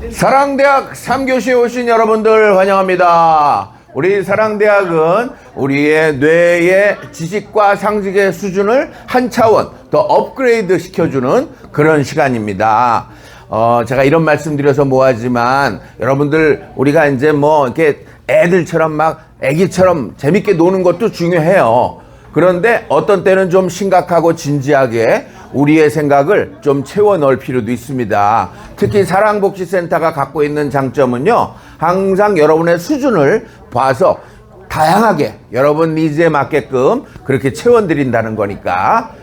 사랑대학 3교시에 오신 여러분들 환영합니다. 우리 사랑대학은 우리의 뇌의 지식과 상식의 수준을 한 차원 더 업그레이드 시켜주는 그런 시간입니다. 제가 이런 말씀 드려서 뭐하지만 여러분들 우리가 이제 뭐 이렇게 애들처럼 막 애기처럼 재밌게 노는 것도 중요해요. 그런데 어떤 때는 좀 심각하고 진지하게 우리의 생각을 좀 채워 넣을 필요도 있습니다. 특히 사랑복지센터가 갖고 있는 장점은요, 항상 여러분의 수준을 봐서 다양하게 여러분 니즈에 맞게끔 그렇게 채워드린다는 거니까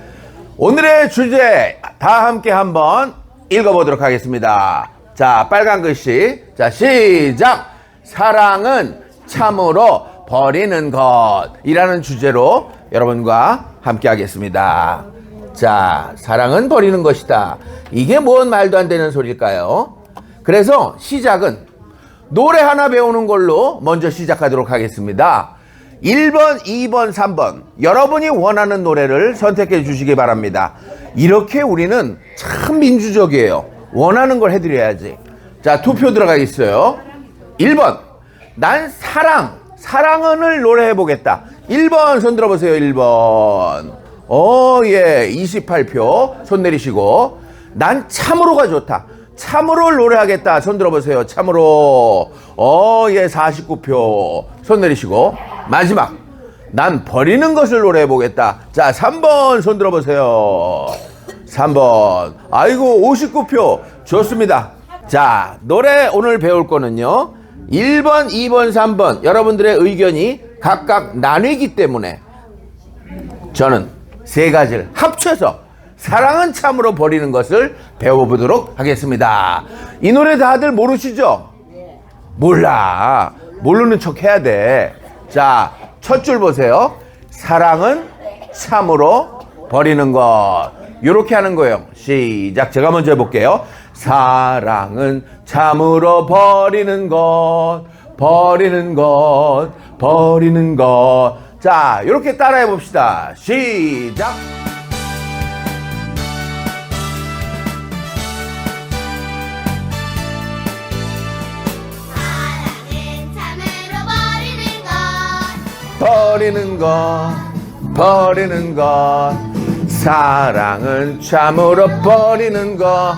오늘의 주제 다 함께 한번 읽어보도록 하겠습니다. 자, 빨간 글씨. 자, 시작! 사랑은 참으로 버리는 것이라는 주제로 여러분과 함께 하겠습니다. 자, 사랑은 버리는 것이다. 이게 뭔 말도 안 되는 소리일까요? 그래서 시작은 노래 하나 배우는 걸로 먼저 시작하도록 하겠습니다. 1번, 2번, 3번 여러분이 원하는 노래를 선택해 주시기 바랍니다. 이렇게 우리는 참 민주적이에요. 원하는 걸 해드려야지. 자, 투표 들어가겠어요. 1번, 난 사랑은을 노래해 보겠다. 1번 손 들어보세요. 1번. 예, 28표 손 내리시고. 난 참으로가 좋다. 참으로를 노래하겠다. 손 들어보세요. 참으로. 예, 49표 손 내리시고. 마지막, 난 버리는 것을 노래해 보겠다. 자, 3번 손 들어보세요. 3번. 아이고, 59표. 좋습니다. 자, 노래 오늘 배울 거는요, 1번, 2번, 3번 여러분들의 의견이 각각 나뉘기 때문에 저는 세 가지를 합쳐서 사랑은 참으로 버리는 것을 배워보도록 하겠습니다. 이 노래 다들 모르시죠? 몰라. 모르는 척 해야 돼. 자, 첫 줄 보세요. 사랑은 참으로 버리는 것. 이렇게 하는 거예요. 시작. 제가 먼저 해볼게요. 사랑은 참으로 버리는 것, 버리는 것, 버리는 것. 자, 이렇게 따라해 봅시다. 시작. 사랑은 참으로 버리는 것, 버리는 것. 사랑은 참으로 버리는 것,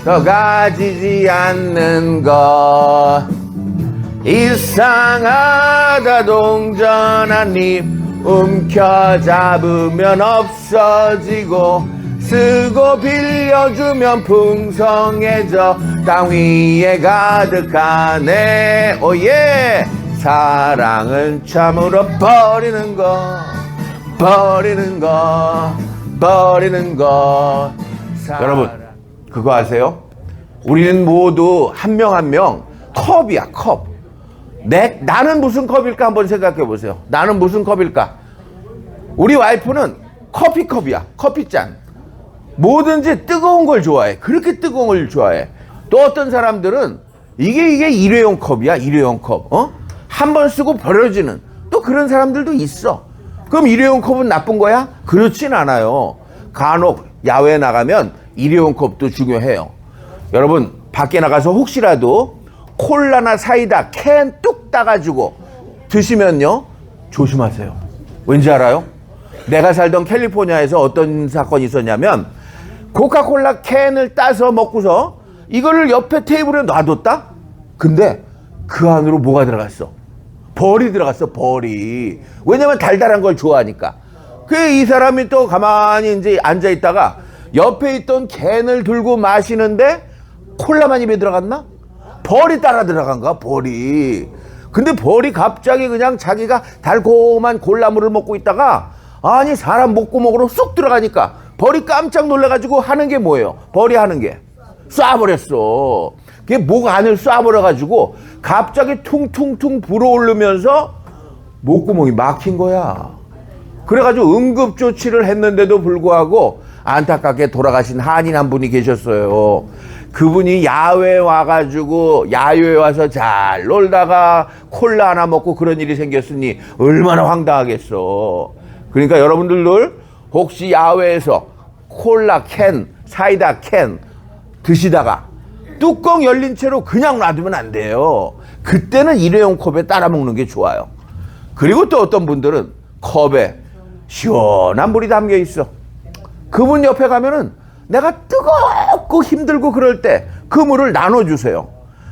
더 가지지 않는 것. 이상하다 동전한 입 움켜잡으면 없어지고 쓰고 빌려주면 풍성해져 땅 위에 가득하네. 오예. 사랑은 참으로 버리는 것, 버리는 것, 버리는 것. 여러분, 그거 아세요? 우리는 모두 한 명 한 명 컵이야, 컵. 나는 무슨 컵일까 한번 생각해 보세요. 나는 무슨 컵일까? 우리 와이프는 커피컵이야, 커피잔. 뭐든지 뜨거운 걸 좋아해. 그렇게 뜨거운 걸 좋아해. 또 어떤 사람들은 이게 일회용 컵이야, 일회용 컵. 한 번 쓰고 버려지는 또 그런 사람들도 있어. 그럼 일회용 컵은 나쁜 거야? 그렇진 않아요. 간혹 야외에 나가면 일회용 컵도 중요해요. 여러분, 밖에 나가서 혹시라도 콜라나 사이다 캔 뚝 따가지고 드시면요, 조심하세요. 왠지 알아요? 내가 살던 캘리포니아에서 어떤 사건이 있었냐면 코카콜라 캔을 따서 먹고서 이거를 옆에 테이블에 놔뒀다? 근데 그 안으로 뭐가 들어갔어? 벌이 들어갔어, 벌이. 왜냐면 달달한 걸 좋아하니까. 이 사람이 또 가만히 이제 앉아있다가 옆에 있던 캔을 들고 마시는데 콜라만 입에 들어갔나? 벌이 따라 들어간가? 벌이. 근데 벌이 갑자기 그냥 자기가 달콤한 콜라물을 먹고 있다가 아니 사람 목구멍으로 쏙 들어가니까 벌이 깜짝 놀라가지고 하는 게 뭐예요? 벌이 하는 게 쏴버렸어. 그게 목 안을 쏴버려가지고 갑자기 퉁퉁퉁 불어오르면서 목구멍이 막힌 거야. 그래가지고 응급조치를 했는데도 불구하고 안타깝게 돌아가신 한인 한 분이 계셨어요. 그분이 야외에 와가지고 야유에 와서 잘 놀다가 콜라 하나 먹고 그런 일이 생겼으니 얼마나 황당하겠어. 그러니까 여러분들도 혹시 야외에서 콜라 캔, 사이다 캔 드시다가 뚜껑 열린 채로 그냥 놔두면 안 돼요. 그때는 일회용 컵에 따라 먹는 게 좋아요. 그리고 또 어떤 분들은 컵에 시원한 물이 담겨 있어. 그분 옆에 가면은 내가 뜨겁고 힘들고 그럴 때 그 물을 나눠주세요.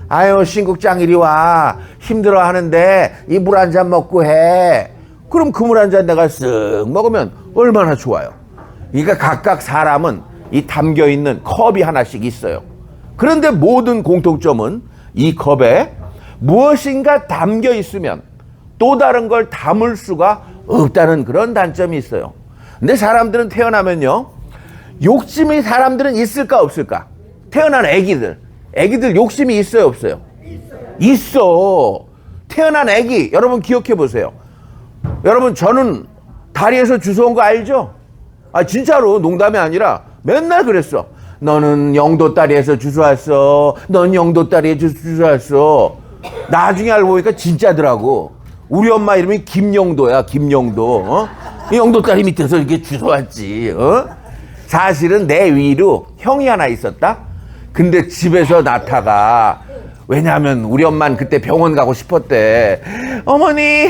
아유, 신국장 이리 와. 힘들어 하는데 이 물 한 잔 먹고 해. 그럼 그 물 한 잔 내가 쓱 먹으면 얼마나 좋아요. 그러니까 각각 사람은 이 담겨 있는 컵이 하나씩 있어요. 그런데 모든 공통점은 이 컵에 무엇인가 담겨 있으면 또 다른 걸 담을 수가 없다는 그런 단점이 있어요. 근데 사람들은 태어나면요, 욕심이 사람들은 있을까 없을까? 태어난 애기들 욕심이 있어요 없어요? 있어. 태어난 애기 여러분 기억해 보세요. 여러분, 저는 다리에서 주워온 거 알죠? 아, 진짜로 농담이 아니라 맨날 그랬어. 너는 영도 다리에서 주워왔어. 넌 영도 다리에서 주워왔어. 나중에 알고 보니까 진짜더라고. 우리 엄마 이름이 김영도야, 김영도. 어? 영도 다리 밑에서 이렇게 주워왔지. 어? 사실은 내 위로 형이 하나 있었다. 근데 집에서 낳다가, 왜냐하면 우리 엄마는 그때 병원 가고 싶었대. 어머니,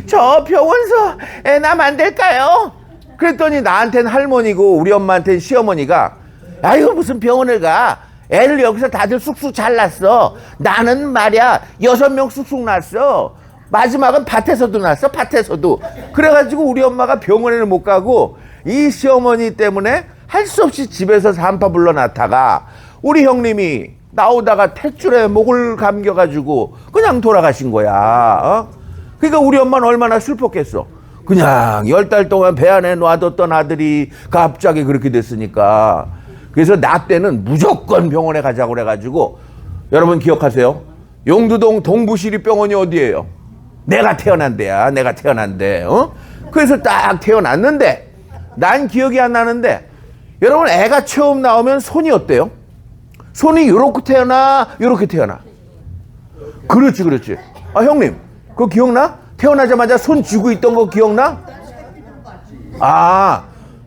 저 병원서 애 낳으면 안 될까요? 그랬더니 나한테는 할머니고 우리 엄마한테는 시어머니가, 아이고 무슨 병원을 가. 애를 여기서 다들 쑥쑥 잘 낳았어. 나는 말이야 6명 쑥쑥 낳았어. 마지막은 밭에서도 낳았어, 밭에서도. 그래가지고 우리 엄마가 병원에는 못 가고 이 시어머니 때문에 할 수 없이 집에서 산파 불러 낳다가 우리 형님이 나오다가 탯줄에 목을 감겨가지고 그냥 돌아가신 거야. 어? 그러니까 우리 엄마는 얼마나 슬펐겠어. 그냥 10달 동안 배 안에 놔뒀던 아들이 갑자기 그렇게 됐으니까. 그래서 나 때는 무조건 병원에 가자고 그래가지고, 여러분 기억하세요? 용두동 동부시립병원이 어디예요? 내가 태어난 데야. 내가 태어난 데. 어? 그래서 딱 태어났는데 난 기억이 안 나는데, 여러분 애가 처음 나오면 손이 어때요? 손이 요렇게 태어나 요렇게 태어나? 그렇지 그렇지. 아, 형님 그거 기억나? 태어나자마자 손 쥐고 있던 거 기억나? 아,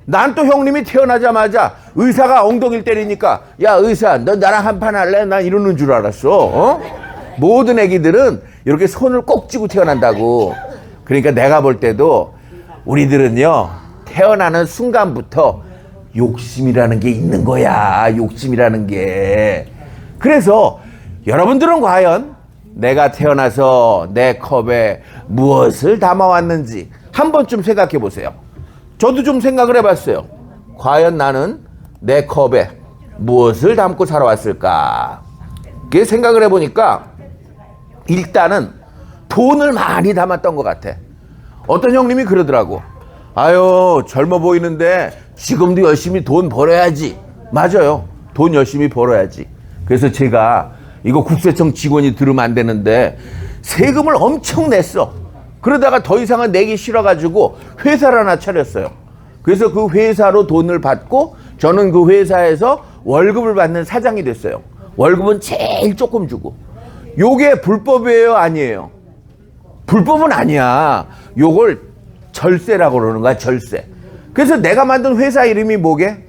난 또 형님이 태어나자마자 의사가 엉덩이를 때리니까, 야 의사 너 나랑 한판 할래? 난 이러는 줄 알았어. 어? 모든 애기들은 이렇게 손을 꼭 쥐고 태어난다고. 그러니까 내가 볼 때도 우리들은요, 태어나는 순간부터 욕심이라는 게 있는 거야. 욕심이라는 게. 그래서 여러분들은 과연 내가 태어나서 내 컵에 무엇을 담아왔는지 한 번쯤 생각해 보세요. 저도 좀 생각을 해봤어요. 과연 나는 내 컵에 무엇을 담고 살아왔을까? 그 생각을 해보니까 일단은 돈을 많이 담았던 것 같아. 어떤 형님이 그러더라고. 아유, 젊어 보이는데 지금도 열심히 돈 벌어야지. 맞아요. 돈 열심히 벌어야지. 그래서 제가 이거 국세청 직원이 들으면 안 되는데 세금을 엄청 냈어. 그러다가 더 이상은 내기 싫어가지고 회사를 하나 차렸어요. 그래서 그 회사로 돈을 받고 저는 그 회사에서 월급을 받는 사장이 됐어요. 월급은 제일 조금 주고. 요게 불법이에요, 아니에요? 불법은 아니야. 요걸 절세라고 그러는 거야, 절세. 그래서 내가 만든 회사 이름이 뭐게?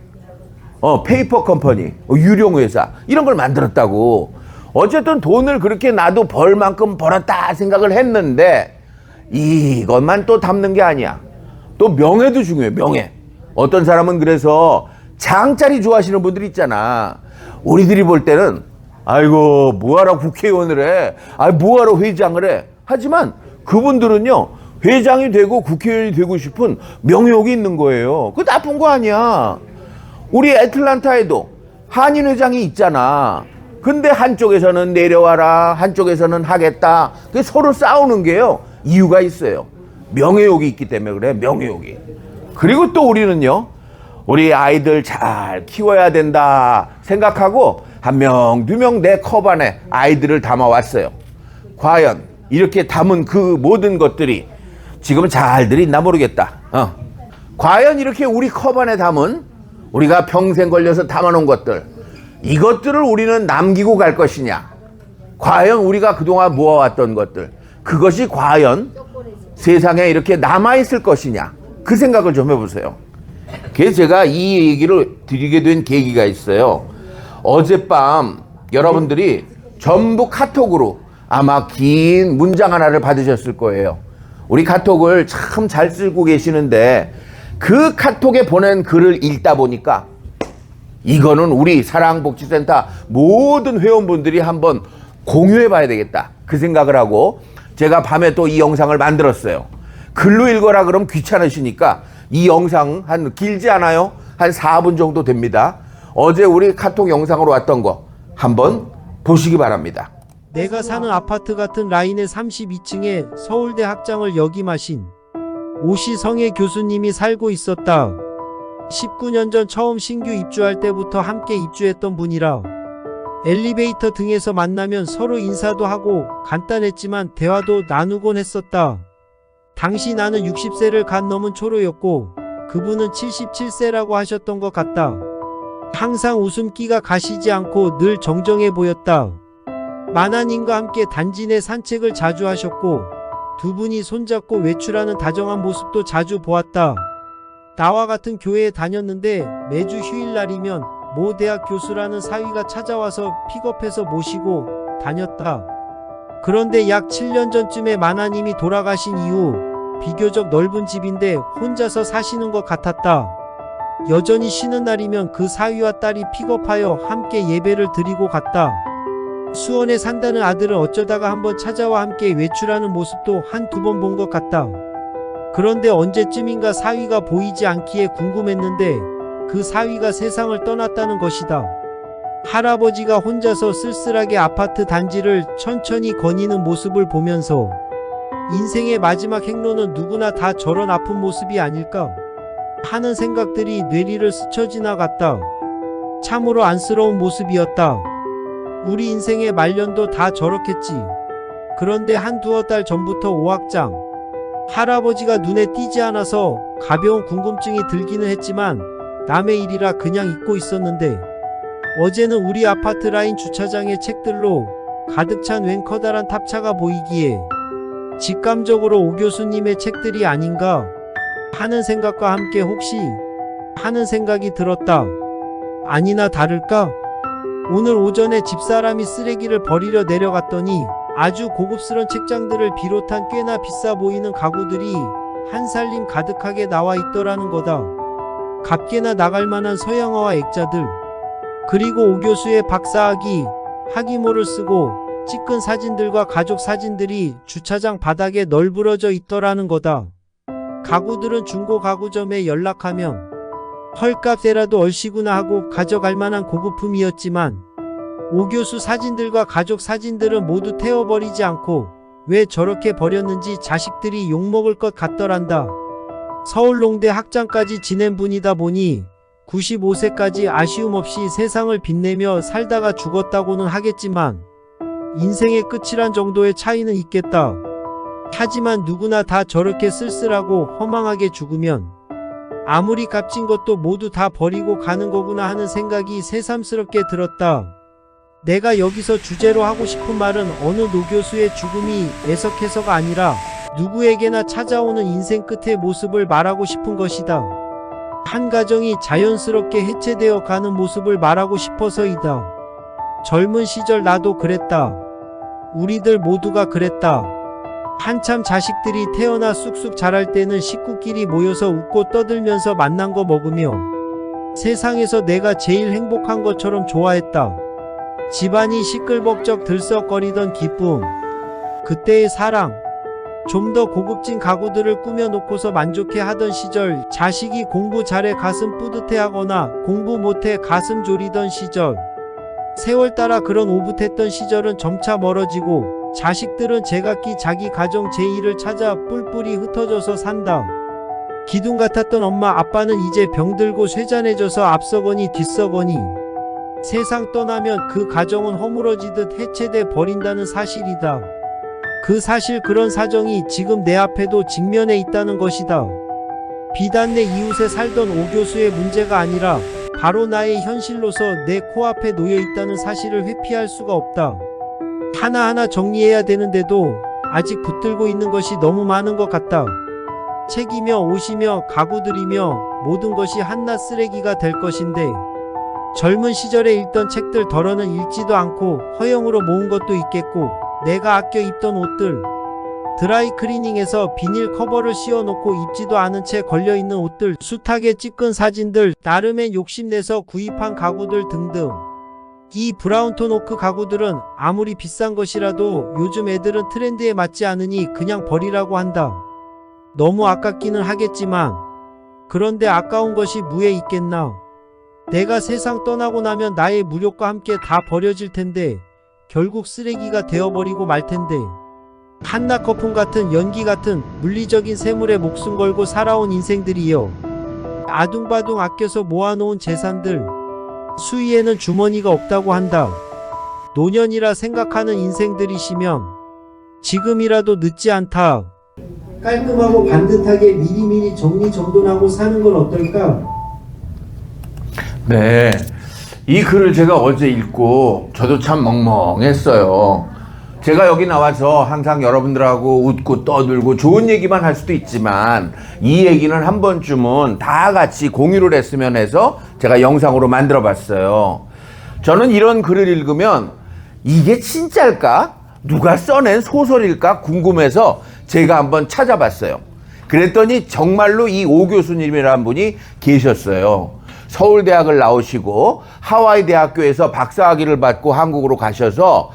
페이퍼 컴퍼니, 유령 회사, 이런 걸 만들었다고. 어쨌든 돈을 그렇게 나도 벌 만큼 벌었다 생각을 했는데, 이것만 또 담는 게 아니야. 또 명예도 중요해, 명예. 어떤 사람은 그래서 장자리 좋아하시는 분들 있잖아. 우리들이 볼 때는, 아이고 뭐하러 국회의원을 해, 뭐하러 회장을 해. 하지만 그분들은요, 회장이 되고 국회의원이 되고 싶은 명예욕이 있는 거예요. 그거 나쁜 거 아니야. 우리 애틀란타에도 한인 회장이 있잖아. 근데 한쪽에서는 내려와라, 한쪽에서는 하겠다. 그게 서로 싸우는 게요, 이유가 있어요. 명예욕이 있기 때문에 그래, 명예욕이. 그리고 또 우리는요, 우리 아이들 잘 키워야 된다 생각하고 한 명, 두 명 내 컵 안에 아이들을 담아왔어요. 과연 이렇게 담은 그 모든 것들이 지금 잘들 있나 모르겠다. 과연 이렇게 우리 컵 안에 담은, 우리가 평생 걸려서 담아놓은 것들, 이것들을 우리는 남기고 갈 것이냐? 과연 우리가 그동안 모아왔던 것들, 그것이 과연 세상에 이렇게 남아있을 것이냐? 그 생각을 좀 해보세요. 그래서 제가 이 얘기를 드리게 된 계기가 있어요. 어젯밤 여러분들이 전부 카톡으로 아마 긴 문장 하나를 받으셨을 거예요. 우리 카톡을 참 잘 쓰고 계시는데 그 카톡에 보낸 글을 읽다 보니까 이거는 우리 사랑복지센터 모든 회원분들이 한번 공유해 봐야 되겠다, 그 생각을 하고 제가 밤에 또 이 영상을 만들었어요. 글로 읽어라 그러면 귀찮으시니까 이 영상 한 길지 않아요? 한 4분 정도 됩니다. 어제 우리 카톡 영상으로 왔던 거 한번 보시기 바랍니다. 내가 사는 아파트 같은 라인의 32층에 서울대 학장을 역임하신 오시성의 교수님이 살고 있었다. 19년 전 처음 신규 입주할 때부터 함께 입주했던 분이라 엘리베이터 등에서 만나면 서로 인사도 하고 간단했지만 대화도 나누곤 했었다. 당시 나는 60세를 간 넘은 초로였고 그분은 77세라고 하셨던 것 같다. 항상 웃음기가 가시지 않고 늘 정정해 보였다. 만화님과 함께 단지 내 산책을 자주 하셨고 두 분이 손잡고 외출하는 다정한 모습도 자주 보았다. 나와 같은 교회에 다녔는데 매주 휴일날이면 모 대학 교수라는 사위가 찾아와서 픽업해서 모시고 다녔다. 그런데 약 7년 전쯤에 만화님이 돌아가신 이후 비교적 넓은 집인데 혼자서 사시는 것 같았다. 여전히 쉬는 날이면 그 사위와 딸이 픽업하여 함께 예배를 드리고 갔다. 수원에 산다는 아들은 어쩌다가 한번 찾아와 함께 외출하는 모습도 한두 번 본 것 같다. 그런데 언제쯤인가 사위가 보이지 않기에 궁금했는데 그 사위가 세상을 떠났다는 것이다. 할아버지가 혼자서 쓸쓸하게 아파트 단지를 천천히 거니는 모습을 보면서 인생의 마지막 행로는 누구나 다 저런 아픈 모습이 아닐까 하는 생각들이 뇌리를 스쳐 지나갔다. 참으로 안쓰러운 모습이었다. 우리 인생의 말년도 다 저렇겠지. 그런데 한두어 달 전부터 오학장 할아버지가 눈에 띄지 않아서 가벼운 궁금증이 들기는 했지만 남의 일이라 그냥 잊고 있었는데 어제는 우리 아파트 라인 주차장에 책들로 가득 찬 웬 커다란 탑차가 보이기에 직감적으로 오 교수님의 책들이 아닌가 하는 생각과 함께 혹시 하는 생각이 들었다. 아니나 다를까? 오늘 오전에 집사람이 쓰레기를 버리려 내려갔더니 아주 고급스런 책장들을 비롯한 꽤나 비싸 보이는 가구들이 한살림 가득하게 나와 있더라는 거다. 값게나 나갈만한 서양어와 액자들, 그리고 오 교수의 박사학위, 학위모를 쓰고 찍은 사진들과 가족 사진들이 주차장 바닥에 널브러져 있더라는 거다. 가구들은 중고 가구점에 연락하면 헐값에라도 얼씨구나 하고 가져갈 만한 고급품이었지만 오 교수 사진들과 가족 사진들은 모두 태워버리지 않고 왜 저렇게 버렸는지 자식들이 욕먹을 것 같더란다. 서울농대 학장까지 지낸 분이다 보니 95세까지 아쉬움 없이 세상을 빛내며 살다가 죽었다고는 하겠지만 인생의 끝이란 정도의 차이는 있겠다. 하지만 누구나 다 저렇게 쓸쓸하고 허망하게 죽으면 아무리 값진 것도 모두 다 버리고 가는 거구나 하는 생각이 새삼스럽게 들었다. 내가 여기서 주제로 하고 싶은 말은 어느 노교수의 죽음이 애석해서가 아니라 누구에게나 찾아오는 인생 끝의 모습을 말하고 싶은 것이다. 한 가정이 자연스럽게 해체되어 가는 모습을 말하고 싶어서이다. 젊은 시절 나도 그랬다. 우리들 모두가 그랬다. 한참 자식들이 태어나 쑥쑥 자랄 때는 식구끼리 모여서 웃고 떠들면서 만난 거 먹으며 세상에서 내가 제일 행복한 것처럼 좋아했다. 집안이 시끌벅적 들썩거리던 기쁨, 그때의 사랑, 좀 더 고급진 가구들을 꾸며놓고서 만족해 하던 시절, 자식이 공부 잘해 가슴 뿌듯해하거나 공부 못해 가슴 졸이던 시절, 세월 따라 그런 오붓했던 시절은 점차 멀어지고 자식들은 제각기 자기 가정 제2를 찾아 뿔뿔이 흩어져서 산다. 기둥 같았던 엄마 아빠는 이제 병들고 쇠잔해져서 앞서거니 뒤서거니 세상 떠나면 그 가정은 허물어지듯 해체돼 버린다는 사실이다. 그 사실, 그런 사정이 지금 내 앞에도 직면해 있다는 것이다. 비단 내 이웃에 살던 오 교수의 문제가 아니라 바로 나의 현실로서 내 코앞에 놓여 있다는 사실을 회피할 수가 없다. 하나하나 정리해야 되는데도 아직 붙들고 있는 것이 너무 많은 것 같다. 책이며 옷이며 가구들이며 모든 것이 한낱 쓰레기가 될 것인데 젊은 시절에 읽던 책들 덜어는 읽지도 않고 허영으로 모은 것도 있겠고, 내가 아껴 입던 옷들, 드라이클리닝에서 비닐 커버를 씌워놓고 입지도 않은 채 걸려있는 옷들, 숱하게 찍은 사진들, 나름의 욕심내서 구입한 가구들 등등. 이 브라운톤 오크 가구들은 아무리 비싼 것이라도 요즘 애들은 트렌드에 맞지 않으니 그냥 버리라고 한다. 너무 아깝기는 하겠지만, 그런데 아까운 것이 무에 있겠나. 내가 세상 떠나고 나면 나의 무력과 함께 다 버려질 텐데, 결국 쓰레기가 되어버리고 말 텐데. 한낱 거품 같은 연기 같은 물리적인 세물에 목숨 걸고 살아온 인생들이여. 아둥바둥 아껴서 모아놓은 재산들, 수위에는 주머니가 없다고 한다. 노년이라 생각하는 인생들이시면 지금이라도 늦지 않다. 깔끔하고 반듯하게 미리미리 정리정돈하고 사는 건 어떨까? 네. 이 글을 제가 어제 읽고 저도 참 멍멍했어요. 제가 여기 나와서 항상 여러분들하고 웃고 떠들고 좋은 얘기만 할 수도 있지만 이 얘기는 한 번쯤은 다 같이 공유를 했으면 해서 제가 영상으로 만들어 봤어요. 저는 이런 글을 읽으면 이게 진짜일까? 누가 써낸 소설일까? 궁금해서 제가 한번 찾아봤어요. 그랬더니 정말로 이 오 교수님이라는 분이 계셨어요. 서울대학을 나오시고 하와이 대학교에서 박사학위를 받고 한국으로 가셔서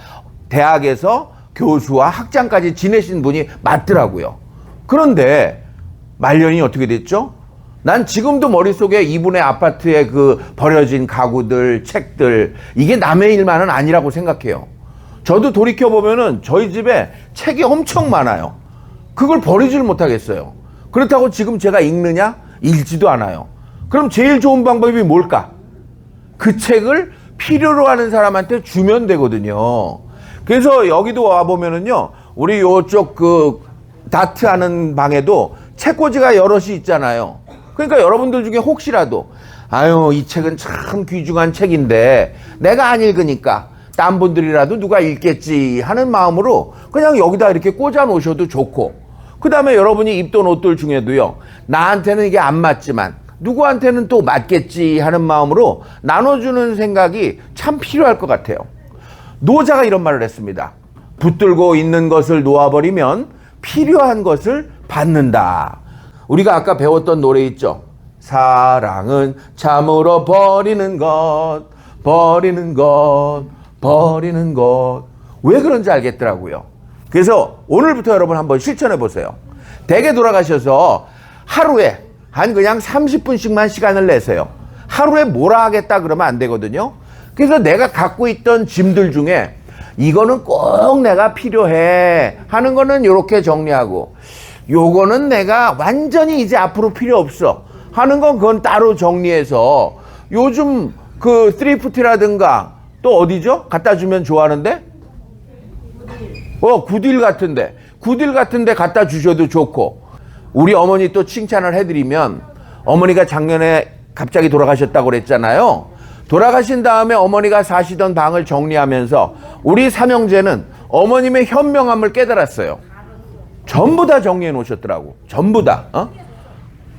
대학에서 교수와 학장까지 지내신 분이 맞더라고요. 그런데 말년이 어떻게 됐죠? 난 지금도 머릿속에 이분의 아파트에 그 버려진 가구들, 책들, 이게 남의 일만은 아니라고 생각해요. 저도 돌이켜보면은 저희 집에 책이 엄청 많아요. 그걸 버리질 못하겠어요. 그렇다고 지금 제가 읽느냐? 읽지도 않아요. 그럼 제일 좋은 방법이 뭘까? 그 책을 필요로 하는 사람한테 주면 되거든요. 그래서 여기도 와보면은요, 우리 요쪽 그 다트 하는 방에도 책꽂이가 여럿이 있잖아요. 그러니까 여러분들 중에 혹시라도, 아유, 이 책은 참 귀중한 책인데 내가 안 읽으니까 딴 분들이라도 누가 읽겠지 하는 마음으로 그냥 여기다 이렇게 꽂아 놓으셔도 좋고, 그 다음에 여러분이 입던 옷들 중에도요, 나한테는 이게 안 맞지만 누구한테는 또 맞겠지 하는 마음으로 나눠주는 생각이 참 필요할 것 같아요. 노자가 이런 말을 했습니다. 붙들고 있는 것을 놓아버리면 필요한 것을 받는다. 우리가 아까 배웠던 노래 있죠. 사랑은 참으로 버리는 것, 버리는 것, 버리는 것. 왜 그런지 알겠더라고요. 그래서 오늘부터 여러분 한번 실천해 보세요. 댁에 돌아가셔서 하루에 한 그냥 30분씩만 시간을 내세요. 하루에 뭐라 하겠다 그러면 안 되거든요. 그래서 내가 갖고 있던 짐들 중에 이거는 꼭 내가 필요해 하는 거는 이렇게 정리하고, 요거는 내가 완전히 이제 앞으로 필요 없어 하는 건 그건 따로 정리해서, 요즘 그 스트리프트라든가 또 어디죠? 갖다 주면 좋아하는데? 구딜 같은데 갖다 주셔도 좋고, 우리 어머니 또 칭찬을 해드리면, 어머니가 작년에 갑자기 돌아가셨다고 그랬잖아요. 돌아가신 다음에 어머니가 사시던 방을 정리하면서 우리 삼형제는 어머님의 현명함을 깨달았어요. 전부 다 정리해 놓으셨더라고. 전부 다.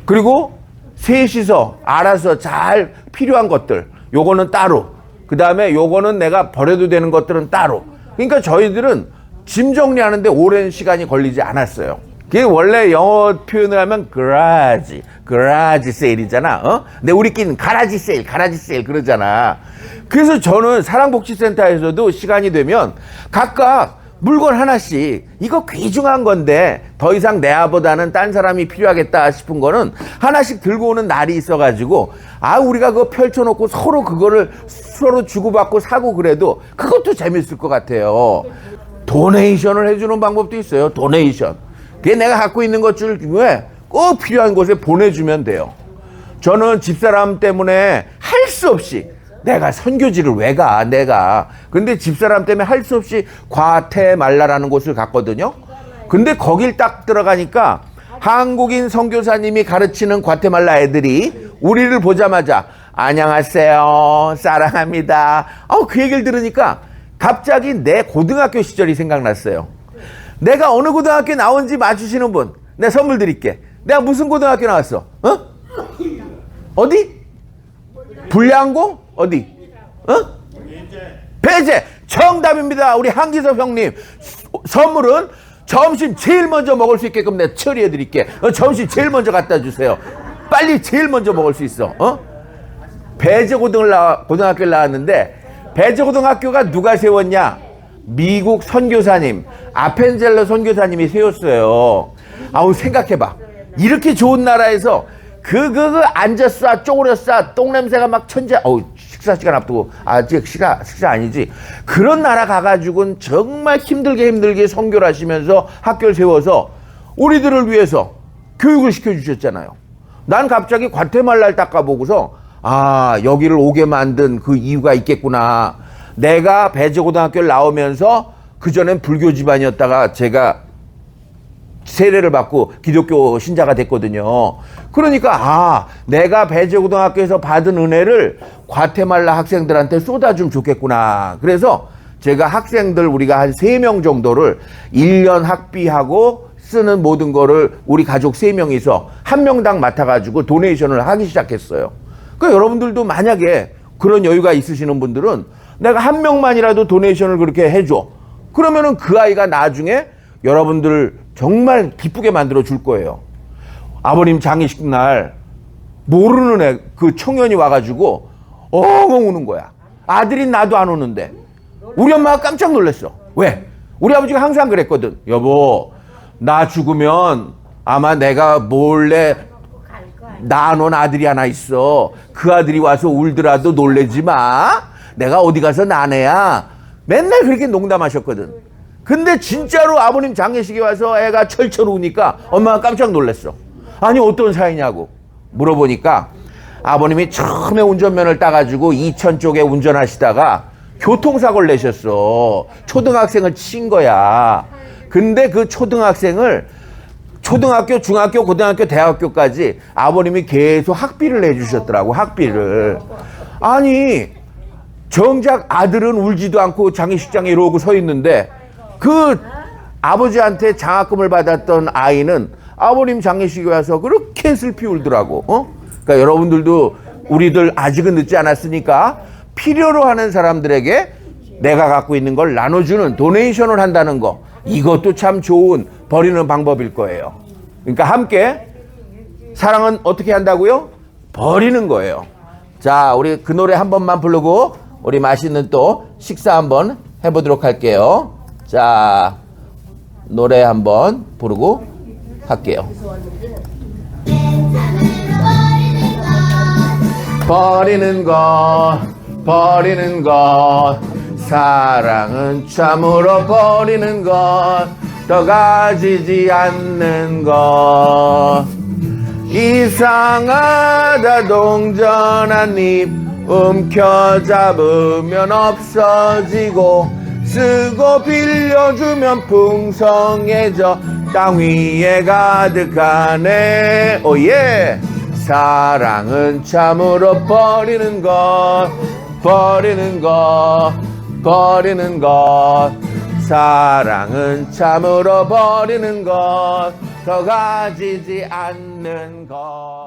그리고 셋이서 알아서 잘 필요한 것들, 요거는 따로, 그 다음에 요거는 내가 버려도 되는 것들은 따로. 그러니까 저희들은 짐 정리하는데 오랜 시간이 걸리지 않았어요. 그게 원래 영어 표현을 하면 그라지 세일이잖아. 근데 우리끼리는 가라지 세일 그러잖아. 그래서 저는 사랑복지센터에서도 시간이 되면 각각 물건 하나씩, 이거 귀중한 건데 더 이상 내아보다는 딴 사람이 필요하겠다 싶은 거는 하나씩 들고 오는 날이 있어가지고, 우리가 그거 펼쳐놓고 서로 그거를 서로 주고받고 사고 그래도 그것도 재밌을 것 같아요. 도네이션을 해주는 방법도 있어요. 도네이션. 그게 내가 갖고 있는 것 중에 꼭 필요한 곳에 보내주면 돼요. 저는 집사람 때문에 할 수 없이, 내가 선교지를 왜 가, 내가. 근데 집사람 때문에 할 수 없이 과테말라라는 곳을 갔거든요. 근데 거길 딱 들어가니까 한국인 선교사님이 가르치는 과테말라 애들이 우리를 보자마자 안녕하세요, 사랑합니다. 그 얘기를 들으니까 갑자기 내 고등학교 시절이 생각났어요. 내가 어느 고등학교 나온지 맞추시는 분, 내가 선물 드릴게. 내가 무슨 고등학교 나왔어? 어디? 불량고? 어디? 배제 정답입니다. 우리 한기섭 형님 선물은 점심 제일 먼저 먹을 수 있게끔 내가 처리해 드릴게. 점심 제일 먼저 갖다 주세요. 빨리 제일 먼저 먹을 수 있어. 배제고등학교를 나왔는데 배제고등학교가 누가 세웠냐? 미국 선교사님 아펜젤러 선교사님이 세웠어요. 아우 생각해봐. 이렇게 좋은 나라에서 그 앉았어 쪼그렸어 똥냄새가 막 천재. 어우 식사 시간 앞두고 아직 식사 아니지. 그런 나라 가가지고는 정말 힘들게 선교를 하시면서 학교를 세워서 우리들을 위해서 교육을 시켜주셨잖아요. 난 갑자기 과테말라를 딱 가보고서 아 여기를 오게 만든 그 이유가 있겠구나. 내가 배제고등학교를 나오면서 그전엔 불교 집안이었다가 제가 세례를 받고 기독교 신자가 됐거든요. 그러니까 아 내가 배제고등학교에서 받은 은혜를 과테말라 학생들한테 쏟아주면 좋겠구나. 그래서 제가 학생들 우리가 한 3명 정도를 1년 학비하고 쓰는 모든 거를 우리 가족 3명이서 한 명당 맡아가지고 도네이션을 하기 시작했어요. 그러니까 여러분들도 만약에 그런 여유가 있으시는 분들은 내가 한 명만이라도 도네이션을 그렇게 해줘. 그러면은 그 아이가 나중에 여러분들을 정말 기쁘게 만들어 줄 거예요. 아버님 장례식 날 모르는 애, 그 청년이 와가지고 엉엉 우는 거야. 아들이 나도 안 우는데. 우리 엄마가 깜짝 놀랐어. 왜? 우리 아버지가 항상 그랬거든. 여보, 나 죽으면 아마 내가 몰래 낳아놓은 아들이 하나 있어. 그 아들이 와서 울더라도 놀래지 마. 내가 어디 가서 난애야. 맨날 그렇게 농담하셨거든. 근데 진짜로 아버님 장례식에 와서 애가 철철 우니까 엄마가 깜짝 놀랐어. 아니 어떤 사이냐고 물어보니까 아버님이 처음에 운전면을 따가지고 이천 쪽에 운전하시다가 교통사고를 내셨어. 초등학생을 친 거야. 근데 그 초등학생을 초등학교, 중학교, 고등학교, 대학교까지 아버님이 계속 학비를 내주셨더라고. 학비를. 아니 정작 아들은 울지도 않고 장례식장에 이러고 서 있는데 그 아버지한테 장학금을 받았던 아이는 아버님 장례식에 와서 그렇게 슬피 울더라고. 그러니까 여러분들도 우리들 아직은 늦지 않았으니까 필요로 하는 사람들에게 내가 갖고 있는 걸 나눠주는 도네이션을 한다는 거, 이것도 참 좋은 버리는 방법일 거예요. 그러니까 함께 사랑은 어떻게 한다고요? 버리는 거예요. 자, 우리 그 노래 한 번만 부르고 우리 맛있는 또 식사 한번 해보도록 할게요. 자, 노래 한번 부르고 할게요. 버리는 것 사랑은 참으로 버리는 것 더 가지지 않는 것 이상하다 동전한 입 움켜잡으면 없어지고 쓰고 빌려주면 풍성해져 땅 위에 가득하네. 오예. 사랑은 참으로 버리는 것 사랑은 참으로 버리는 것 더 가지지 않는 것.